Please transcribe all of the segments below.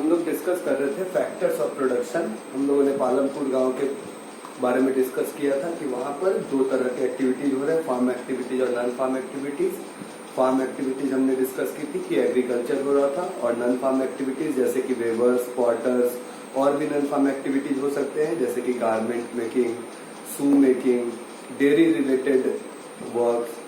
हम लोग डिस्कस कर रहे थे फैक्टर्स ऑफ प्रोडक्शन। हम लोगों ने पालमपुर गांव के बारे में डिस्कस किया था कि वहाँ पर दो तरह के एक्टिविटीज हो रहे हैं, फार्म एक्टिविटीज और non farm activities. Farm activities हमने डिस्कस की थी कि एग्रीकल्चर हो रहा था, और नॉन फार्म एक्टिविटीज जैसे कि वेवर्स, पॉटर्स और भी नॉन फार्म एक्टिविटीज हो सकते हैं, जैसे कि garment making, shoe making, dairy related work.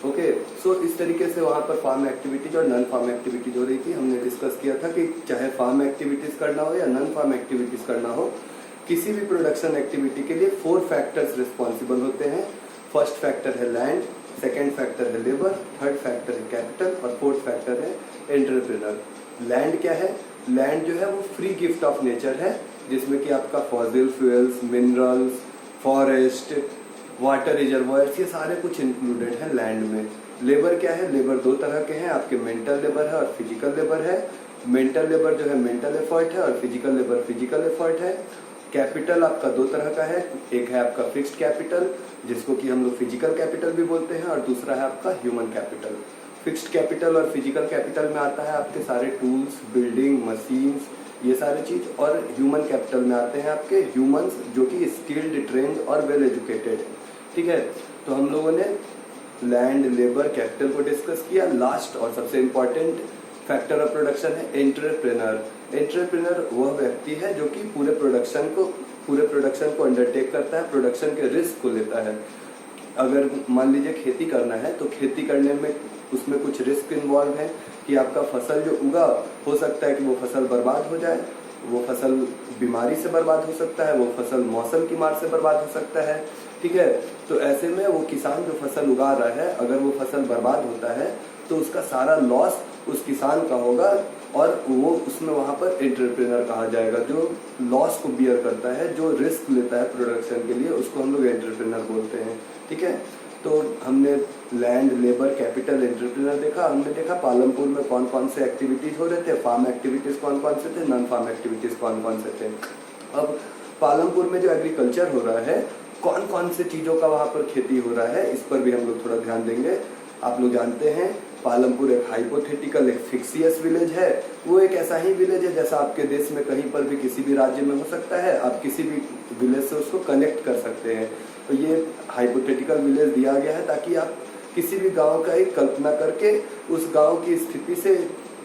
Okay, so इस तरीके से वहाँ पर फार्म एक्टिविटीज और नॉन फार्म एक्टिविटीज हो रही थी। हमने डिस्कस किया था कि चाहे फार्म एक्टिविटीज करना हो या नॉन फार्म एक्टिविटीज करना हो, किसी भी प्रोडक्शन एक्टिविटी के लिए 4 फैक्टर्स रिस्पॉन्सिबल होते हैं। फर्स्ट फैक्टर है लैंड, सेकेंड फैक्टर है लेबर, थर्ड फैक्टर है कैपिटल और फोर्थ फैक्टर है एंटरप्रेन्योर। लैंड क्या है? लैंड जो है वो फ्री गिफ्ट ऑफ नेचर है, जिसमें कि आपका fossil fuels, minerals, forest, water reservoirs, ये सारे कुछ इंक्लूडेड है लैंड में। लेबर क्या है? लेबर दो तरह के हैं, आपके मेंटल लेबर है और फिजिकल लेबर है। मेंटल लेबर जो है मेंटल एफर्ट है और फिजिकल लेबर फिजिकल एफर्ट है। कैपिटल आपका दो तरह का है, एक है आपका फिक्स्ड कैपिटल जिसको कि हम लोग फिजिकल कैपिटल भी बोलते हैं, और दूसरा है आपका ह्यूमन कैपिटल। फिक्स्ड कैपिटल और फिजिकल कैपिटल में आता है आपके सारे टूल्स, बिल्डिंग, मशीन्स, ये सारी चीज, और ह्यूमन कैपिटल में आते हैं आपके ह्यूमंस जो कि स्किल्ड, ट्रेन्ड और वेल एजुकेटेड। ठीक है, तो हम लोगों ने लैंड, लेबर, कैपिटल को डिस्कस किया। लास्ट और सबसे इंपॉर्टेंट फैक्टर ऑफ प्रोडक्शन है एंटरप्रेन्योर। एंटरप्रेन्योर वह व्यक्ति है जो कि पूरे प्रोडक्शन को अंडरटेक करता है, प्रोडक्शन के रिस्क को लेता है। अगर मान लीजिए खेती करना है तो खेती करने में उसमें कुछ रिस्क इन्वॉल्व है कि आपका फसल जो उगा, हो सकता है कि वो फसल बर्बाद हो जाए, वो फसल बीमारी से बर्बाद हो सकता है, वो फसल मौसम की मार से बर्बाद हो सकता है। ठीक है, तो ऐसे में वो किसान जो फसल उगा रहा है, अगर वो फसल बर्बाद होता है तो उसका सारा लॉस उस किसान का होगा, और वो उसमें वहां पर एंटरप्रेन्योर कहा जाएगा। जो लॉस को बियर करता है, जो रिस्क लेता है प्रोडक्शन के लिए, उसको हम लोग एंटरप्रेन्योर बोलते हैं। ठीक है, तो हमने लैंड, लेबर, कैपिटल, एंटरप्रेन्योर देखा। हमने देखा पालमपुर में कौन कौन से एक्टिविटीज हो रहे थे, फार्म एक्टिविटीज कौन कौन से थे, नॉन फार्म एक्टिविटीज कौन कौन से थे। अब पालमपुर में जो एग्रीकल्चर हो रहा है, कौन कौन से चीजों का वहां पर खेती हो रहा है, इस पर भी हम लोग थोड़ा ध्यान देंगे। आप लोग जानते हैं पालमपुर एक हाइपोथेटिकल, एक फिक्सियस विलेज है। वो एक ऐसा ही विलेज है जैसा आपके देश में कहीं पर भी किसी भी राज्य में हो सकता है, आप किसी भी विलेज से उसको कनेक्ट कर सकते हैं। तो ये हाइपोथेटिकल विलेज दिया गया है ताकि आप किसी भी गांव का एक कल्पना करके उस गांव की स्थिति से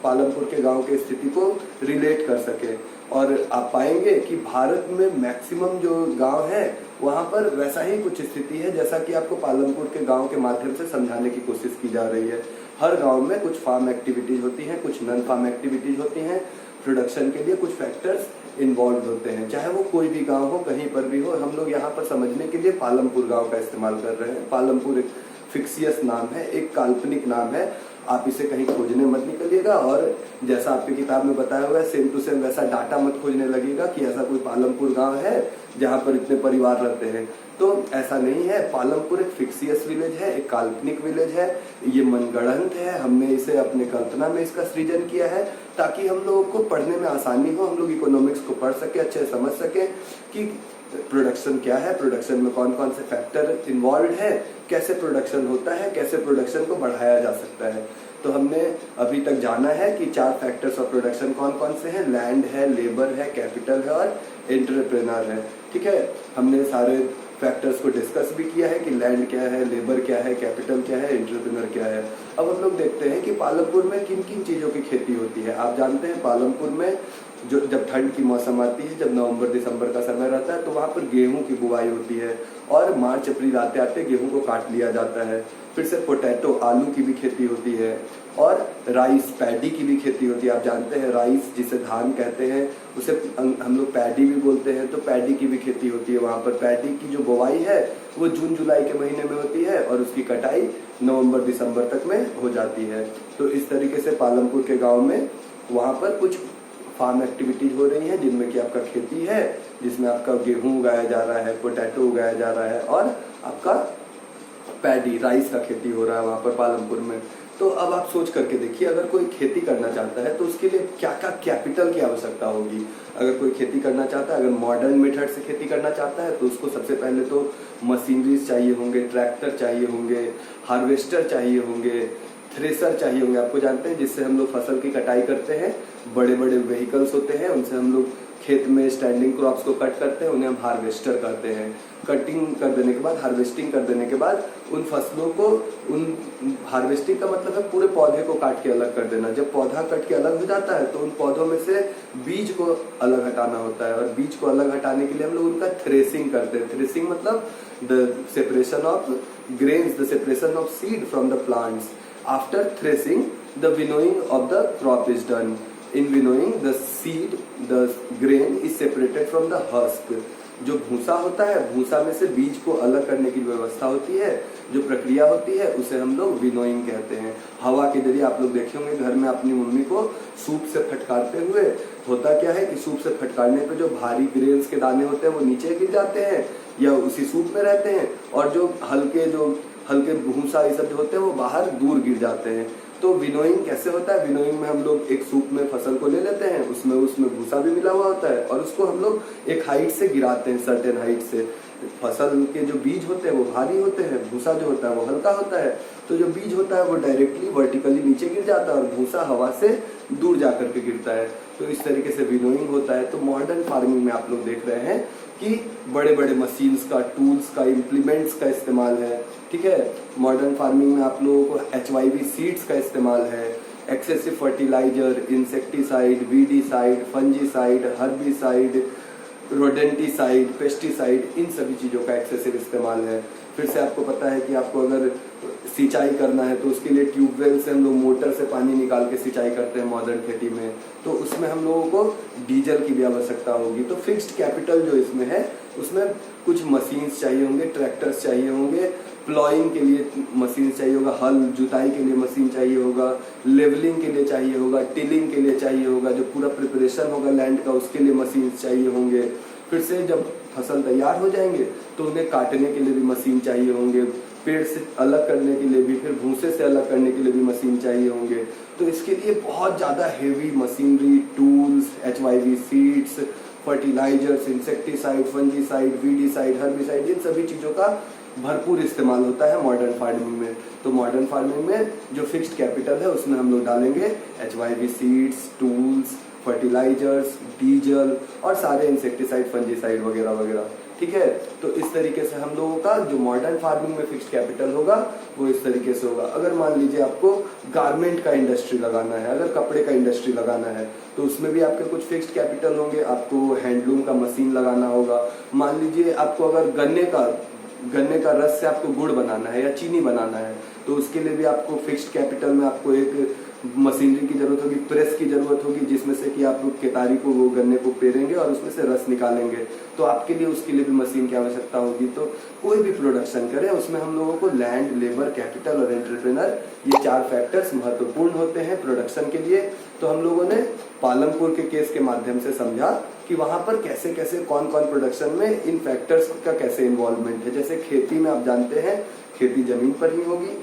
पालमपुर के गांव की स्थिति को रिलेट कर सके। और आप पाएंगे कि भारत में मैक्सिमम जो गांव है वहां पर वैसा ही कुछ स्थिति है जैसा कि आपको पालमपुर के गांव के माध्यम से समझाने की कोशिश की जा रही है। हर गांव में कुछ फार्म एक्टिविटीज होती हैं, कुछ नॉन फार्म एक्टिविटीज होती हैं। प्रोडक्शन के लिए कुछ फैक्टर्स इन्वॉल्व होते हैं, चाहे वो कोई भी गांव हो, कहीं पर भी हो। हम लोग यहाँ पर समझने के लिए पालमपुर गांव का इस्तेमाल कर रहे हैं। पालमपुर एक फिक्सियस नाम है, एक काल्पनिक नाम है, आप इसे कहीं खोजने मत निकलिएगा, और जैसा आपकी किताब में बताया हुआ है सेम टू सेम वैसा डाटा मत खोजने लगेगा कि ऐसा कोई पालमपुर गांव है जहां पर इतने परिवार रहते हैं। तो ऐसा नहीं है। पालमपुर एक फिक्सियस विलेज है, एक काल्पनिक विलेज है, ये मनगढ़ंत है। हमने इसे अपने कल्पना में इसका सृजन किया है ताकि हम लोगों को पढ़ने में आसानी हो, हम लोग इकोनॉमिक्स को पढ़ सके, अच्छे से समझ सके कि प्रोडक्शन क्या है, प्रोडक्शन में कौन कौन से फैक्टर इन्वॉल्व है, कैसे प्रोडक्शन होता है, कैसे प्रोडक्शन को बढ़ाया जा सकता है। तो हमने अभी तक जाना है कि 4 फैक्टर्स ऑफ प्रोडक्शन कौन कौन से हैं। लैंड है, लेबर है, कैपिटल है और एंटरप्रेन्योर है। ठीक है, हमने सारे फैक्टर्स को डिस्कस भी किया है कि लैंड क्या है, लेबर क्या है, कैपिटल क्या है, एंटरप्रेन्योर क्या है। अब हम लोग देखते हैं कि पालमपुर में किन किन चीज़ों की खेती होती है। आप जानते हैं पालमपुर में जो जब ठंड की मौसम आती है, जब नवंबर दिसंबर का समय रहता है, तो वहाँ पर गेहूं की बुवाई होती है, और मार्च अप्रैल आते आते गेहूं को काट लिया जाता है। फिर से पोटैटो, आलू की भी खेती होती है, और राइस, पैडी की भी खेती होती है। आप जानते हैं राइस जिसे धान कहते हैं, उसे हम लोग पैडी भी बोलते हैं, तो पैडी की भी खेती होती है। वहाँ पर पैडी की जो बुवाई है वो जून जुलाई के महीने में होती है, और उसकी कटाई नवंबर दिसंबर तक में हो जाती है। तो इस तरीके से पालमपुर के गाँव में वहाँ पर कुछ फार्म एक्टिविटीज हो रही है, जिनमें कि आपका खेती है, जिसमें आपका गेहूं उगाया जा रहा है, पोटैटो उगाया जा रहा है, और आपका पैडी, राइस का खेती हो रहा है वहाँ पर पालमपुर में। तो अब आप सोच करके देखिए, अगर कोई खेती करना चाहता है तो उसके लिए क्या क्या कैपिटल की आवश्यकता होगी। अगर कोई खेती करना चाहता है, अगर मॉडर्न मेथड से खेती करना चाहता है, तो उसको सबसे पहले तो मशीनरीज चाहिए होंगे, ट्रैक्टर चाहिए होंगे, हार्वेस्टर चाहिए होंगे, थ्रेसर चाहिए होंगे। आपको जानते हैं जिससे हम लोग फसल की कटाई करते हैं, बड़े बड़े व्हीकल्स होते हैं, उनसे हम लोग खेत में स्टैंडिंग क्रॉप्स को कट करते हैं, उन्हें हम हार्वेस्टर करते हैं। कटिंग कर देने के बाद, हार्वेस्टिंग कर देने के बाद उन फसलों को, उन हार्वेस्टिंग का मतलब है पूरे पौधे को काट के अलग कर देना। जब पौधा कट के अलग हो जाता है तो उन पौधों में से बीज को अलग हटाना होता है, और बीज को अलग हटाने के लिए हम लोग उनका थ्रेसिंग करते हैं। थ्रेसिंग मतलब the separation of grains, the separation of seed from the plants. After threshing the winnowing of the crop is done. In winnowing, the seed, the grain is separated from the husk. जो भूसा होता है, भूसा में से बीज को अलग करने की व्यवस्था होती है, जो प्रक्रिया होती है, उसे हम लोग विनोइंग कहते हैं। हवा के जरिए आप लोग देखे होंगे घर में अपनी मम्मी को सूप से फटकारते हुए। होता क्या है कि सूप से फटकारने पे जो भारी ग्रेन्स के दाने होते हैं वो नीचे गिर जाते हैं या उसी सूप में रहते हैं, और जो हल्के भूसा ये सब जो होते हैं वो बाहर दूर गिर जाते हैं। तो विनोइंग कैसे होता है? विनोइंग में हम लोग एक सूप में फसल को ले लेते हैं, उसमें भूसा भी मिला हुआ होता है, और उसको हम लोग एक हाइट से गिराते हैं, सर्टेन हाइट से। फसल के जो बीज होते हैं वो भारी होते हैं, भूसा जो होता है वो हल्का होता है। तो जो बीज होता है वो डायरेक्टली वर्टिकली नीचे गिर जाता है और भूसा हवा से दूर जा करके गिरता है। तो इस तरीके से विनोइंग होता है। तो मॉडर्न फार्मिंग में आप लोग देख रहे हैं कि बड़े बड़े मशीन्स का, टूल्स का, इम्प्लीमेंट्स का इस्तेमाल है। ठीक है, मॉडर्न फार्मिंग में आप लोगों को HYV सीड्स का इस्तेमाल है, excessive fertiliser, insecticide, weedicide, fungicide, herbicide, rodenticide, pesticide, इन सभी चीज़ों का एक्सेसिव इस्तेमाल है। फिर से आपको पता है कि आपको अगर सिंचाई करना है तो उसके लिए ट्यूबवेल से हम लोग मोटर से पानी निकाल के सिंचाई करते हैं मॉडर्न खेती में, तो उसमें हम लोगों को डीजल की भी आवश्यकता होगी। तो फिक्स्ड कैपिटल जो इसमें है उसमें कुछ मशीन्स चाहिए होंगे, ट्रैक्टर्स चाहिए होंगे, प्लॉइंग के लिए मशीन चाहिए होगा, हल जुताई के लिए मशीन चाहिए होगा, लेवलिंग के लिए चाहिए होगा, टिलिंग के लिए चाहिए होगा, जो पूरा प्रिपरेशन होगा लैंड का उसके लिए मशीन चाहिए होंगे। फिर से जब फसल तैयार हो जाएंगे तो उन्हें काटने के लिए भी मशीन चाहिए होंगे, पेड़ से अलग करने के लिए भी, फिर भूसे से अलग करने के लिए भी मशीन चाहिए होंगे। तो इसके लिए बहुत ज़्यादा heavy machinery, tools, HYV seeds, fertilisers, insecticide, fungicide, weedicide, herbicide, इन सभी चीज़ों का भरपूर इस्तेमाल होता है मॉडर्न फार्मिंग में। तो मॉडर्न फार्मिंग में जो फिक्स्ड कैपिटल है उसमें हम लोग डालेंगे HYV seeds, tools, fertilisers, diesel और सारे इंसेक्टिसाइड, फंजीसाइड वगैरह वगैरह। ठीक है, तो इस तरीके से हम लोगों का जो मॉडर्न फार्मिंग में फिक्स्ड कैपिटल होगा वो इस तरीके से होगा। अगर मान लीजिए आपको गारमेंट का इंडस्ट्री लगाना है, अगर कपड़े का इंडस्ट्री लगाना है तो उसमें भी आपके कुछ फिक्स्ड कैपिटल होंगे। आपको हैंडलूम का मशीन लगाना होगा। मान लीजिए आपको अगर गन्ने का रस से आपको गुड़ बनाना है या चीनी बनाना है तो उसके लिए भी आपको फिक्स्ड कैपिटल में आपको एक मशीनरी की जरूरत होगी, प्रेस की जरूरत होगी, जिसमें से कि आप केतारी को, वो गन्ने को पेरेंगे और उसमें से रस निकालेंगे। तो आपके लिए उसके लिए भी मशीन की आवश्यकता होगी। तो कोई भी प्रोडक्शन करें उसमें हम लोगों को लैंड, लेबर, कैपिटल और एंटरप्रेनर, ये 4 फैक्टर्स महत्वपूर्ण होते हैं प्रोडक्शन के लिए। तो हम लोगों ने पालमपुर के केस के माध्यम से समझा कि वहाँ पर कैसे कैसे कौन कौन प्रोडक्शन में इन फैक्टर्स का कैसे इन्वॉल्वमेंट है। जैसे खेती में आप जानते हैं खेती जमीन पर ही होगी,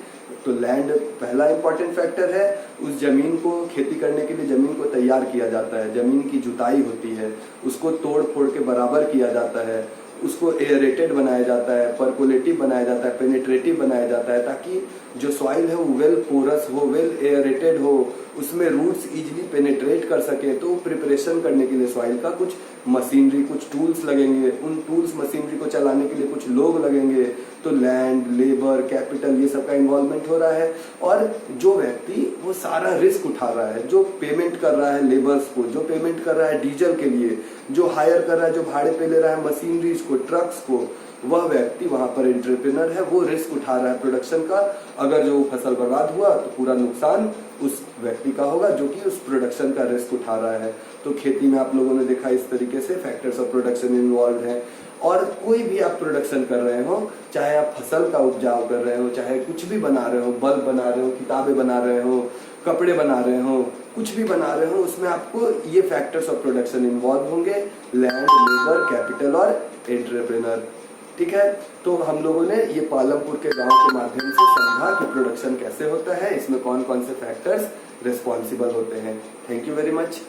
तो लैंड पहला इंपॉर्टेंट फैक्टर है। उस जमीन को खेती करने के लिए जमीन को तैयार किया जाता है, जमीन की जुताई होती है, उसको तोड़ फोड़ के बराबर किया जाता है, उसको एयरेटेड बनाया जाता है, परकोलेटिव बनाया जाता है, पेनिट्रेटिव बनाया जाता है, ताकि जो सॉइल है वो वेल पोरस हो, वेल एयरेटेड हो, उसमें रूट्स इजीली पेनिट्रेट कर सके। तो प्रिपरेशन करने के लिए सॉइल का कुछ मशीनरी, कुछ टूल्स लगेंगे, उन टूल्स मशीनरी को चलाने के लिए कुछ लोग लगेंगे। तो लैंड, लेबर, कैपिटल, ये सब का इन्वॉल्वमेंट हो रहा है। और जो व्यक्ति वो सारा रिस्क उठा रहा है, जो पेमेंट कर रहा है लेबर्स को, जो पेमेंट कर रहा है डीजल के लिए, जो हायर कर रहा है, जो भाड़े पे ले रहा है मशीनरीज को, ट्रक्स को, वह व्यक्ति वहां पर एंटरप्रेन्योर है, वो रिस्क उठा रहा है प्रोडक्शन का। अगर जो फसल बर्बाद हुआ तो पूरा नुकसान उस व्यक्ति का होगा जो कि उस प्रोडक्शन का रिस्क उठा रहा है। तो खेती में आप लोगों ने देखा इस तरीके से फैक्टर्स ऑफ प्रोडक्शन इन्वॉल्व हैं। और कोई भी आप प्रोडक्शन कर रहे हो, चाहे आप फसल का उपजाऊ कर रहे हो, चाहे कुछ भी बना रहे हो, बल्ब बना रहे हो, किताबें बना रहे हो, कपड़े बना रहे हो, कुछ भी बना रहे हो, उसमें आपको ये फैक्टर्स ऑफ प्रोडक्शन इन्वॉल्व होंगे, लैंड, लेबर, कैपिटल और एंटरप्रेन्योर। ठीक है, तो हम लोगों ने ये पालमपुर के गांव के माध्यम से समझा कि प्रोडक्शन कैसे होता है, इसमें कौन कौन से फैक्टर्स रिस्पॉन्सिबल होते हैं। Thank you very much.